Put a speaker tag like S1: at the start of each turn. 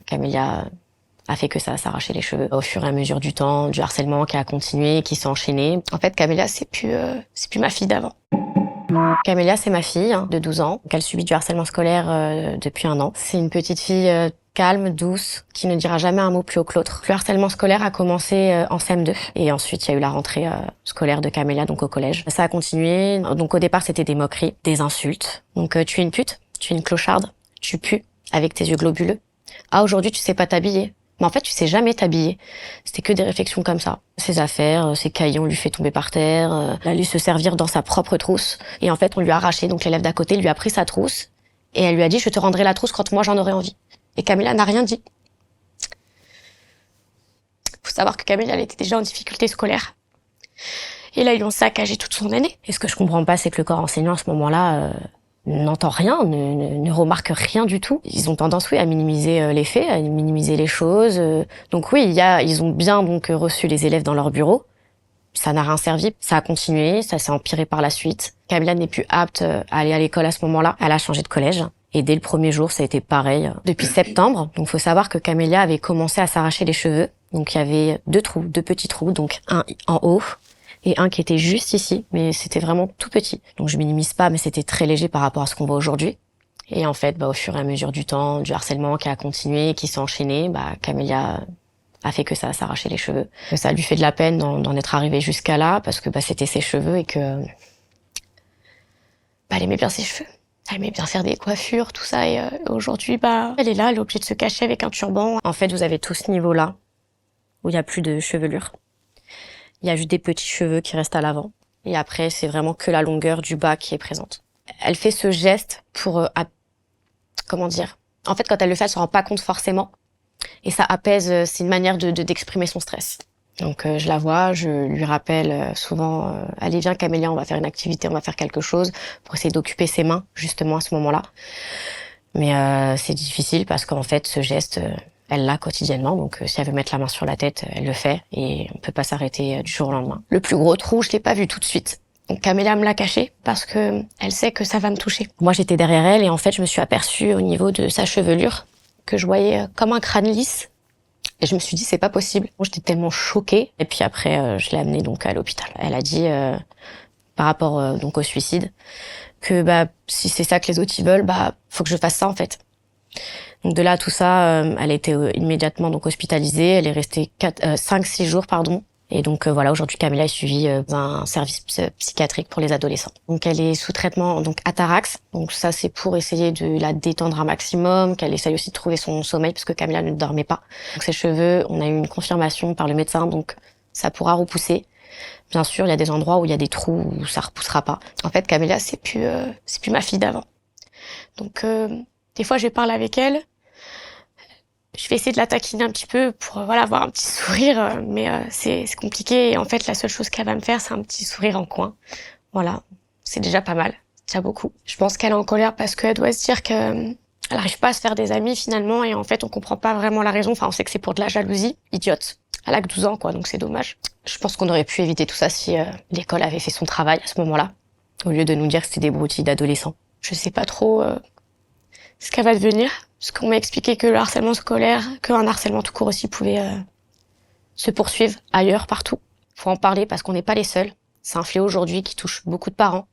S1: Camélia a fait que ça, s'arracher les cheveux au fur et à mesure du temps, du harcèlement qui a continué, qui s'est enchaîné. En fait, Camélia, c'est plus ma fille d'avant. Camélia, c'est ma fille de 12 ans, qu'elle subit du harcèlement scolaire depuis 1 an. C'est une petite fille calme, douce, qui ne dira jamais un mot plus haut que l'autre. Le harcèlement scolaire a commencé en CM2 et ensuite il y a eu la rentrée scolaire de Camélia, donc au collège. Ça a continué. Donc au départ, c'était des moqueries, des insultes. Donc tu es une pute, tu es une clocharde, tu pues avec tes yeux globuleux. Ah, aujourd'hui, tu sais pas t'habiller. Mais en fait, tu sais jamais t'habiller. C'était que des réflexions comme ça. Ses affaires, ses cahiers, on lui fait tomber par terre. Elle a lui se servir dans sa propre trousse. Et en fait, on lui a arraché. Donc l'élève d'à côté lui a pris sa trousse. Et elle lui a dit, je te rendrai la trousse quand moi j'en aurai envie. Et Camélia n'a rien dit. Faut savoir que Camélia, elle était déjà en difficulté scolaire. Et là, ils lui ont saccagé toute son année. Et ce que je comprends pas, c'est que le corps enseignant, à ce moment-là, n'entend rien, ne remarque rien du tout. Ils ont tendance, oui, à minimiser les faits, à minimiser les choses. Donc oui, ils ont bien donc reçu les élèves dans leur bureau. Ça n'a rien servi. Ça a continué, ça s'est empiré par la suite. Camélia n'est plus apte à aller à l'école à ce moment-là. Elle a changé de collège. Et dès le premier jour, ça a été pareil. Depuis septembre, donc faut savoir que Camélia avait commencé à s'arracher les cheveux. Donc il y avait 2 trous, 2 petits trous, donc un en haut et un qui était juste ici, mais c'était vraiment tout petit. Donc je minimise pas, mais c'était très léger par rapport à ce qu'on voit aujourd'hui. Et en fait, au fur et à mesure du temps, du harcèlement qui a continué, qui s'est enchaîné, Camélia a fait que ça, s'arracher les cheveux. Ça lui fait de la peine d'en être arrivée jusqu'à là, parce que c'était ses cheveux et que elle aimait bien ses cheveux. Elle aimait bien faire des coiffures, tout ça, et aujourd'hui, elle est là, elle est obligée de se cacher avec un turban. En fait, vous avez tout ce niveau-là, où il y a plus de chevelure. Il y a juste des petits cheveux qui restent à l'avant. Et après, c'est vraiment que la longueur du bas qui est présente. Elle fait ce geste pour, comment dire? En fait, quand elle le fait, elle se rend pas compte forcément. Et ça apaise, c'est une manière d'exprimer son stress. Donc je la vois, je lui rappelle souvent, allez viens Camélia, on va faire une activité, on va faire quelque chose, pour essayer d'occuper ses mains, justement à ce moment-là. Mais c'est difficile parce qu'en fait, ce geste, elle l'a quotidiennement, donc si elle veut mettre la main sur la tête, elle le fait, et on peut pas s'arrêter du jour au lendemain. Le plus gros trou, je l'ai pas vu tout de suite. Donc Camélia me l'a caché parce que elle sait que ça va me toucher. Moi, j'étais derrière elle et en fait, je me suis aperçue au niveau de sa chevelure que je voyais comme un crâne lisse. Et je me suis dit, c'est pas possible. Moi, j'étais tellement choquée. Et puis après, je l'ai amenée donc à l'hôpital. Elle a dit, par rapport donc au suicide, que si c'est ça que les autres ils veulent, faut que je fasse ça en fait. Donc de là à tout ça, elle a été immédiatement donc hospitalisée. Elle est restée 5-6 jours, pardon. Et donc voilà, aujourd'hui Camélia est suivie dans un service psychiatrique pour les adolescents. Donc elle est sous traitement donc Atarax. Donc ça c'est pour essayer de la détendre un maximum, qu'elle essaye aussi de trouver son sommeil parce que Camélia ne dormait pas. Donc ses cheveux, on a eu une confirmation par le médecin, donc ça pourra repousser. Bien sûr, il y a des endroits où il y a des trous où ça repoussera pas. En fait, Camélia c'est plus ma fille d'avant. Donc des fois je parle avec elle. Je vais essayer de la taquiner un petit peu pour avoir un petit sourire, mais c'est compliqué. Et en fait, la seule chose qu'elle va me faire, c'est un petit sourire en coin. Voilà, c'est déjà pas mal, déjà beaucoup. Je pense qu'elle est en colère parce qu'elle doit se dire qu'elle n'arrive pas à se faire des amis finalement, et en fait, on comprend pas vraiment la raison. Enfin, on sait que c'est pour de la jalousie, idiote. Elle a que 12 ans, quoi, donc c'est dommage. Je pense qu'on aurait pu éviter tout ça si l'école avait fait son travail à ce moment-là, au lieu de nous dire que c'était des broutilles d'adolescents. Je sais pas trop ce qu'elle va devenir. Parce qu'on m'a expliqué que le harcèlement scolaire, qu'un harcèlement tout court aussi pouvait se poursuivre ailleurs, partout. Faut en parler parce qu'on n'est pas les seuls. C'est un fléau aujourd'hui qui touche beaucoup de parents.